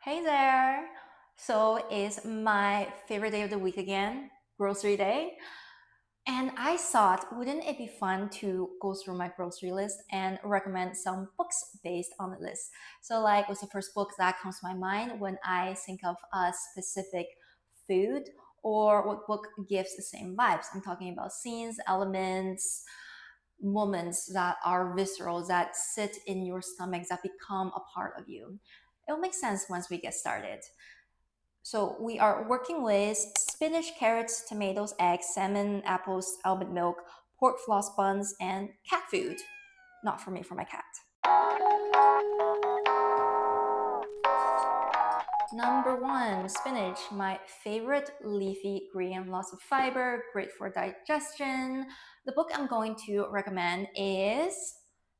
Hey there! So it's my favorite day of the week again, grocery day. And I thought, wouldn't it be fun to go through my grocery list and recommend some books based on the list? So, like, what's the first book that comes to my mind when I think of a specific food, or what book gives the same vibes? I'm talking about scenes, elements, moments that are visceral, that sit in your stomach, that become a part of you. It'll make sense once we get started. So we are working with spinach, carrots, tomatoes, eggs, salmon, apples, almond milk, pork floss buns, and cat food. Not for me, for my cat. Number one, spinach, my favorite leafy green, lots of fiber, great for digestion. The book I'm going to recommend is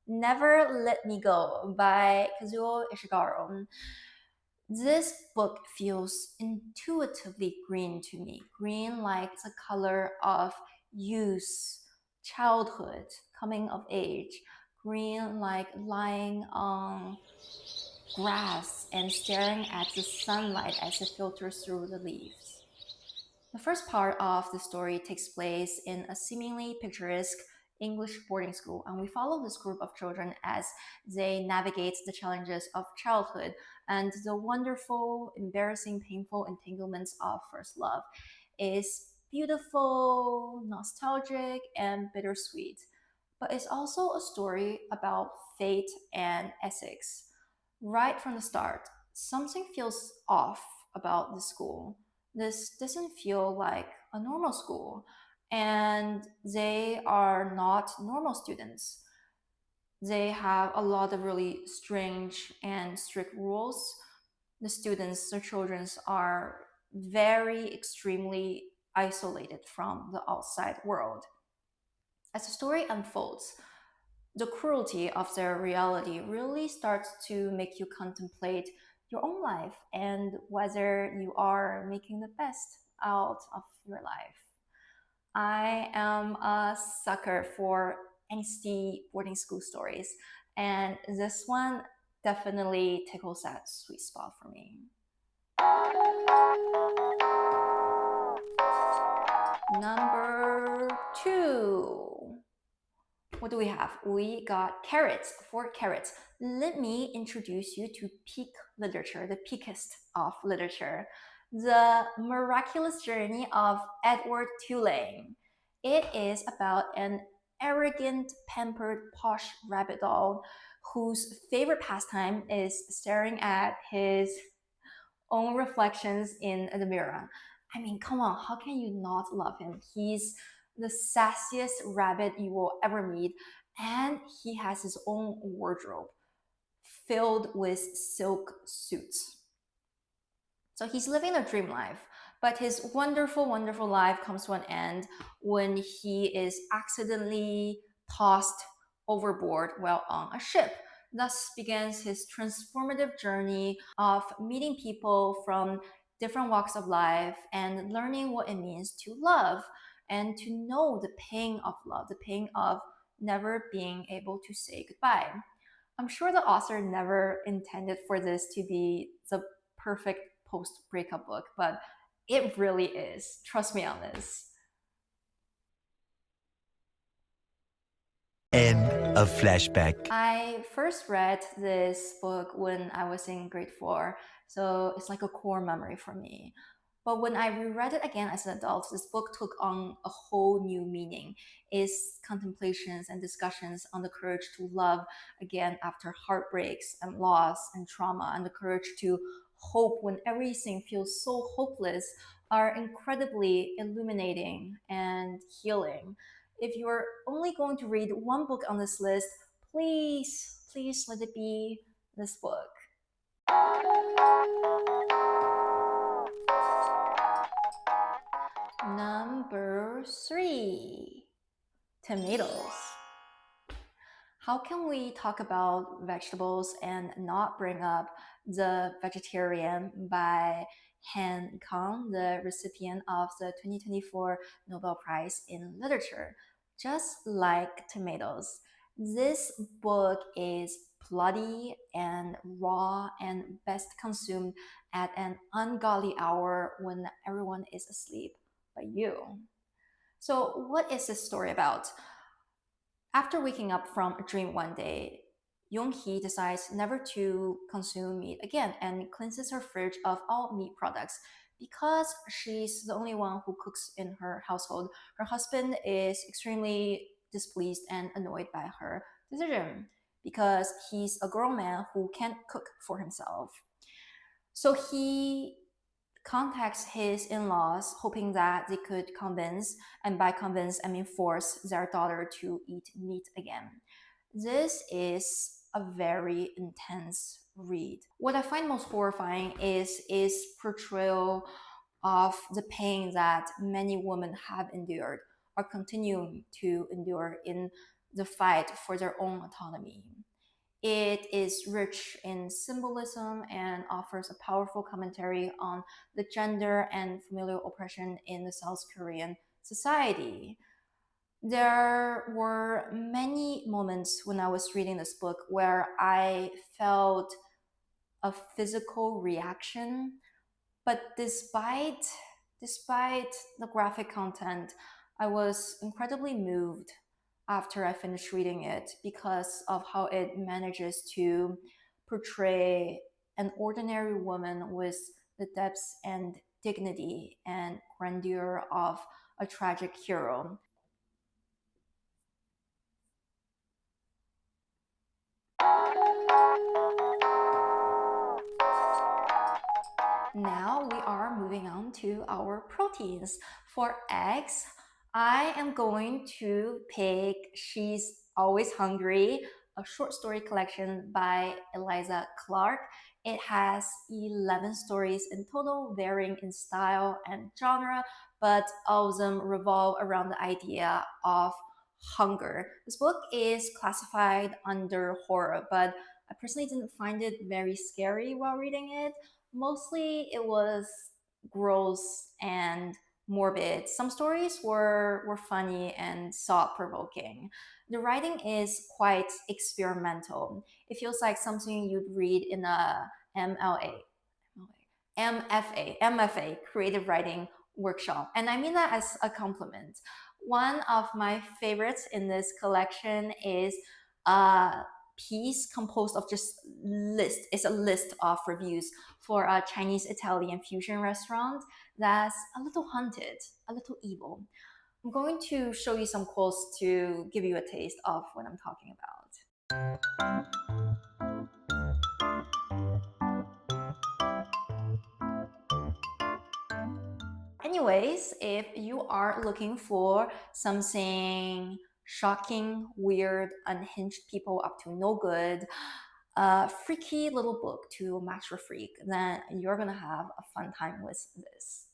Never Let Me Go by Kazuo Ishiguro. This book feels intuitively green to me. Green like the color of youth, childhood, coming of age. Green like lying on grass and staring at the sunlight as it filters through the leaves. The first part of the story takes place in a seemingly picturesque English boarding school, and we follow this group of children as they navigate the challenges of childhood and the wonderful, embarrassing, painful entanglements of first love. It's beautiful, nostalgic, and bittersweet, but it's also a story about fate and ethics. Right from the start, something feels off about the school. This doesn't feel like a normal school, and they are not normal students. They have a lot of really strange and strict rules. The students, the children, are very extremely isolated from the outside world. As the story unfolds, the cruelty of their reality really starts to make you contemplate your own life and whether you are making the best out of your life. I am a sucker for angsty boarding school stories, and this one definitely tickles that sweet spot for me. Number two. What do we have? We got carrots. For carrots, let me introduce you to peak literature, the peakest of literature, the miraculous journey of Edward Tulane. It is about an arrogant, pampered, posh rabbit doll whose favorite pastime is staring at his own reflections in the mirror. I mean, come on, how can you not love him? He's the sassiest rabbit you will ever meet, and he has his own wardrobe filled with silk suits. So he's living a dream life, but his wonderful, wonderful life comes to an end when he is accidentally tossed overboard while on a ship. Thus begins his transformative journey of meeting people from different walks of life and learning what it means to love and to know the pain of love, the pain of never being able to say goodbye. I'm sure the author never intended for this to be the perfect post breakup book, but it really is. Trust me on this. End of flashback. I first read this book when I was in grade four, so it's like a core memory for me. But when I reread it again as an adult, this book took on a whole new meaning. Its contemplations and discussions on the courage to love again after heartbreaks and loss and trauma, and the courage to hope when everything feels so hopeless are incredibly illuminating and healing. If you're only going to read one book on this list, please let it be this book. Number three, tomatoes. How can we talk about vegetables and not bring up The Vegetarian by Han Kang, the recipient of the 2024 Nobel Prize in Literature? Just like tomatoes, this book is bloody and raw and best consumed at an ungodly hour when everyone is asleep but you. So, what is this story about? After waking up from a dream one day, Yoon-hee decides never to consume meat again and cleanses her fridge of all meat products. Because she's the only one who cooks in her household, her husband is extremely displeased and annoyed by her decision because he's a grown man who can't cook for himself. So he contacts his in-laws hoping that they could convince, and by convince I mean force, their daughter to eat meat again. This is a very intense read. What I find most horrifying is portrayal of the pain that many women have endured or continuing to endure in the fight for their own autonomy. It is rich in symbolism and offers a powerful commentary on the gender and familial oppression in the South Korean society. There were many moments when I was reading this book where I felt a physical reaction, but despite the graphic content, I was incredibly moved after I finished reading it because of how it manages to portray an ordinary woman with the depths and dignity and grandeur of a tragic hero. Now we are moving on to our proteins. For eggs, I am going to pick She's Always Hungry, a short story collection by Eliza Clark. It has 11 stories in total, varying in style and genre, but all of them revolve around the idea of hunger. This book is classified under horror, but I personally didn't find it very scary while reading it. Mostly it was gross and morbid. Some stories were funny and thought provoking. The writing is quite experimental. It feels like something you'd read in a MFA, creative writing workshop. And I mean that as a compliment. One of my favorites in this collection is a piece composed of just it's a list of reviews for a Chinese Italian fusion restaurant that's a little haunted, a little evil. I'm going to show you some quotes to give you a taste of what I'm talking about. Anyways, if you are looking for something shocking, weird, unhinged people up to no good, a freaky little book to match your freak, then you're gonna have a fun time with this.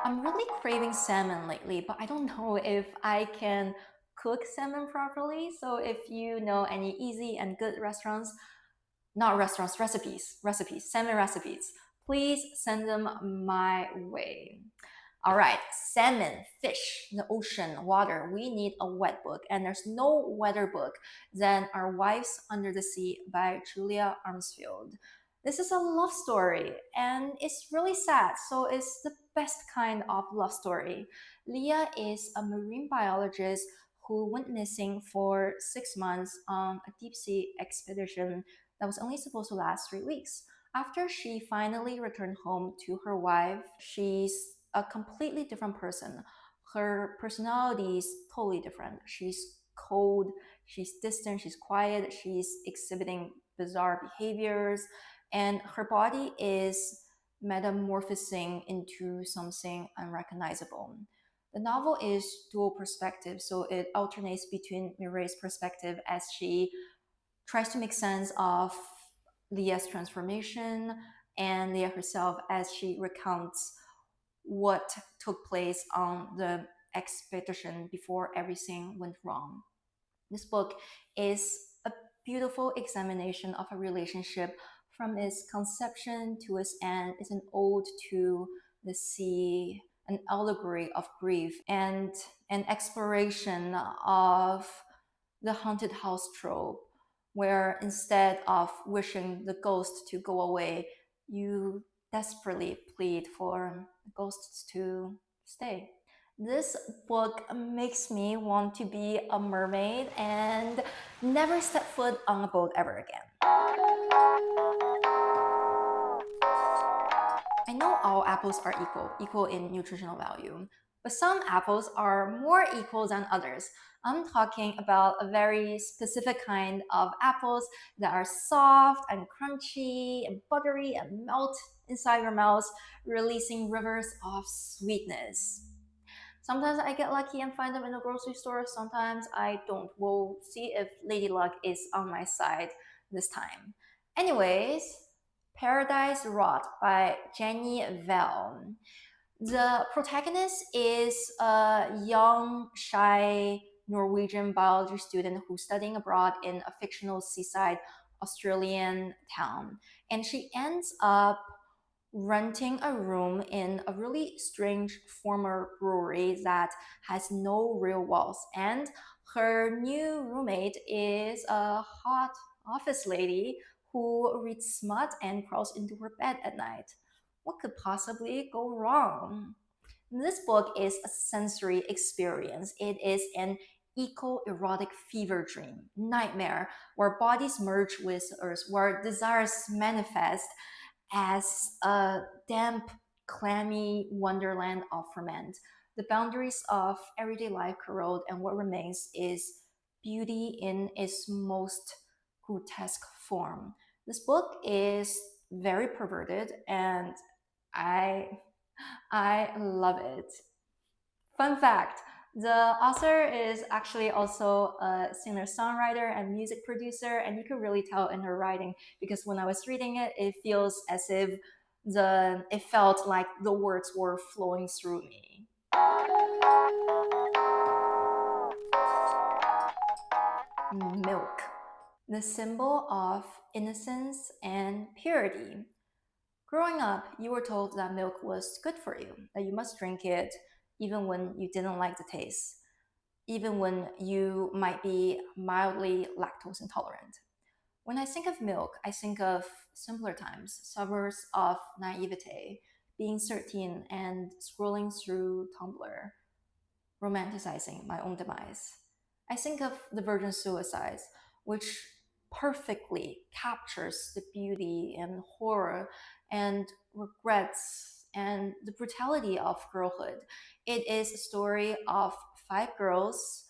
I'm really craving salmon lately, but I don't know if I can cook salmon properly. So if you know any easy and good restaurants, not restaurants, recipes, salmon recipes, please send them my way. All right, salmon, fish, the ocean, water. We need a wet book, and there's no wetter book than Our Wives Under the Sea by Julia Armfield. This is a love story, and it's really sad, so it's the best kind of love story. Leah is a marine biologist who went missing for 6 months on a deep sea expedition that was only supposed to last 3 weeks. After she finally returned home to her wife, she's a completely different person. Her personality is totally different. She's cold, she's distant, she's quiet, she's exhibiting bizarre behaviors, and her body is metamorphosing into something unrecognizable. The novel is dual perspective, so it alternates between Mireille's perspective as she tries to make sense of Leah's transformation and Leah herself as she recounts what took place on the expedition before everything went wrong. This book is a beautiful examination of a relationship from its conception to its end. It's an ode to the sea, an allegory of grief and an exploration of the haunted house trope, where instead of wishing the ghost to go away, you desperately plead for ghosts to stay. This book makes me want to be a mermaid and never step foot on a boat ever again. I know all apples are equal in nutritional value, but some apples are more equal than others. I'm talking about a very specific kind of apples that are soft and crunchy and buttery and melt inside your mouth, releasing rivers of sweetness. Sometimes I get lucky and find them in the grocery store. Sometimes I don't. We'll see if Lady Luck is on my side this time. Anyways, Paradise Rot by Jenny Hval. The protagonist is a young, shy Norwegian biology student who's studying abroad in a fictional seaside Australian town. And she ends up renting a room in a really strange former brewery that has no real walls. And her new roommate is a hot office lady who reads smut and crawls into her bed at night. What could possibly go wrong? This book is a sensory experience. It is an eco-erotic fever dream, nightmare, where bodies merge with earth, where desires manifest as a damp, clammy wonderland of ferment. The boundaries of everyday life corrode, and what remains is beauty in its most grotesque form. This book is very perverted, and I love it. Fun fact, the author is actually also a singer-songwriter and music producer, and you can really tell in her writing because when I was reading it, it feels as if it felt like the words were flowing through me. Milk, the symbol of innocence and purity. Growing up, you were told that milk was good for you, that you must drink it even when you didn't like the taste, even when you might be mildly lactose intolerant. When I think of milk, I think of simpler times, suburbs of naivete, being 13 and scrolling through Tumblr, romanticizing my own demise. I think of the virgin suicides, which perfectly captures the beauty and horror and regrets and the brutality of girlhood. It is a story of five girls,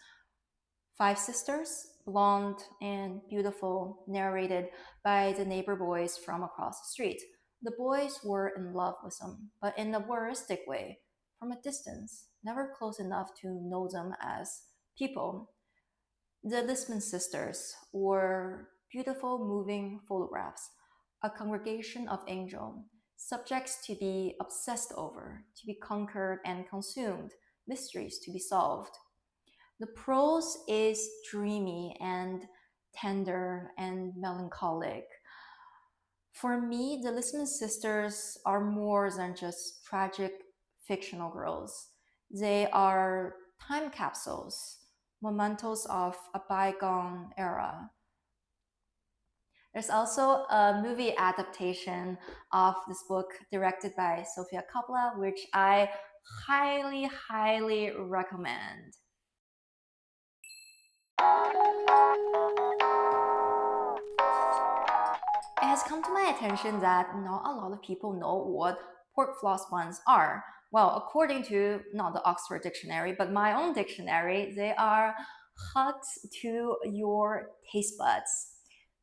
five sisters, blonde and beautiful, narrated by the neighbor boys from across the street. The boys were in love with them, but in a voyeuristic way, from a distance, never close enough to know them as people. The Lisbon sisters were beautiful, moving photographs, a congregation of angels, subjects to be obsessed over, to be conquered and consumed, mysteries to be solved. The prose is dreamy and tender and melancholic. For me, the Lisbon sisters are more than just tragic fictional girls. They are time capsules, mementos of a bygone era. There's also a movie adaptation of this book directed by Sofia Coppola, which I highly, highly recommend. It has come to my attention that not a lot of people know what pork floss buns are. Well, according to not the Oxford Dictionary, but my own dictionary, they are hugs to your taste buds.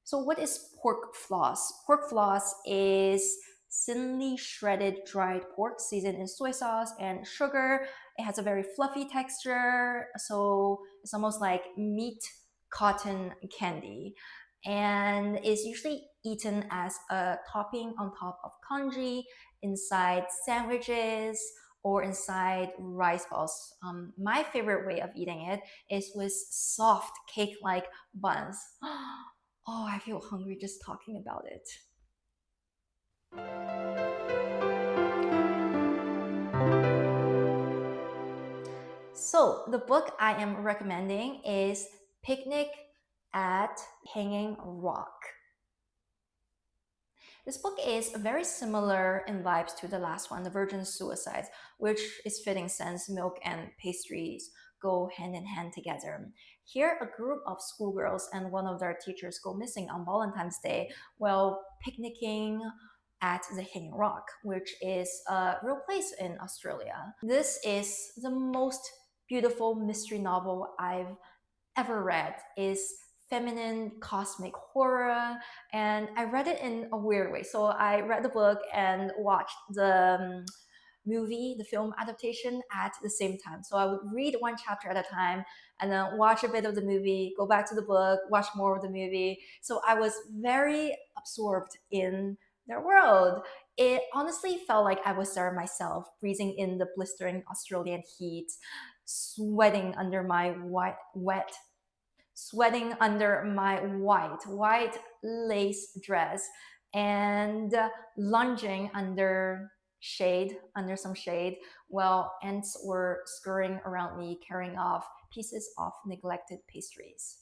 So, what is pork floss? Pork floss is thinly shredded dried pork seasoned in soy sauce and sugar. It has a very fluffy texture, so it's almost like meat cotton candy, and is usually eaten as a topping on top of congee, inside sandwiches, or inside rice balls. My favorite way of eating it is with soft cake-like buns. Oh, I feel hungry just talking about it. So the book I am recommending is Picnic at Hanging Rock. This book is very similar in vibes to the last one, The Virgin Suicides, which is fitting since milk and pastries go hand in hand together. Here, a group of schoolgirls and one of their teachers go missing on Valentine's Day while picnicking at the Hanging Rock, which is a real place in Australia. This is the most beautiful mystery novel I've ever read. Is feminine cosmic horror, and I read it in a weird way. So I read the book and watched the movie, the film adaptation at the same time. So I would read one chapter at a time and then watch a bit of the movie, go back to the book, watch more of the movie. So I was very absorbed in their world. It honestly felt like I was there myself, freezing in the blistering Australian heat, sweating under my white lace dress, and lunging under some shade, while ants were scurrying around me, carrying off pieces of neglected pastries.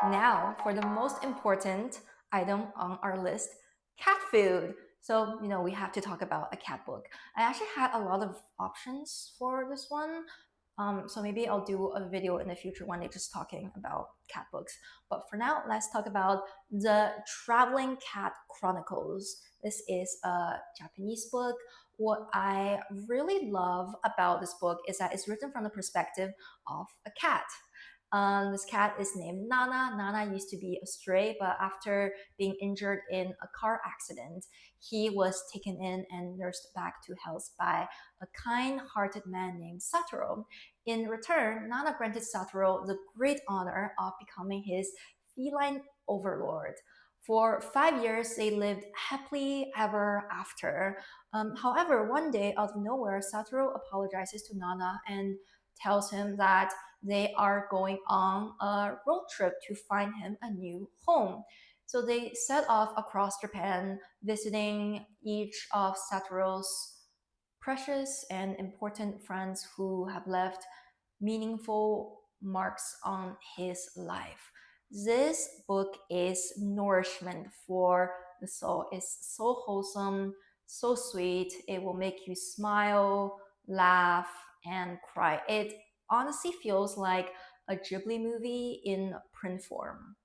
Now, for the most important item on our list, cat food. So, we have to talk about a cat book. I actually had a lot of options for this one. So maybe I'll do a video in the future one day just talking about cat books. But for now, let's talk about the Traveling Cat Chronicles. This is a Japanese book. What I really love about this book is that it's written from the perspective of a cat. This cat is named Nana. Nana used to be a stray, but after being injured in a car accident, he was taken in and nursed back to health by a kind-hearted man named Satoru. In return, Nana granted Satoru the great honor of becoming his feline overlord. For 5 years, they lived happily ever after. However, one day, out of nowhere, Satoru apologizes to Nana and tells him that they are going on a road trip to find him a new home. So they set off across Japan, visiting each of Satoru's precious and important friends who have left meaningful marks on his life. This book is nourishment for the soul. It's so wholesome, so sweet. It will make you smile, laugh, and cry. It honestly feels like a Ghibli movie in print form.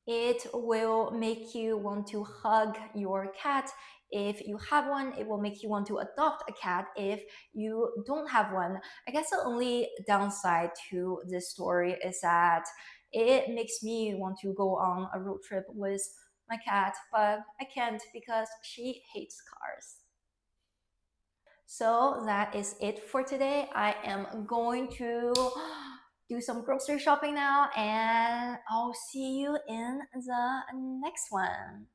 It will make you want to hug your cat if you have one. It will make you want to adopt a cat if you don't have one. I guess the only downside to this story is that it makes me want to go on a road trip with my cat, but I can't because she hates cars. So that is it for today. I am going to do some grocery shopping now, and I'll see you in the next one.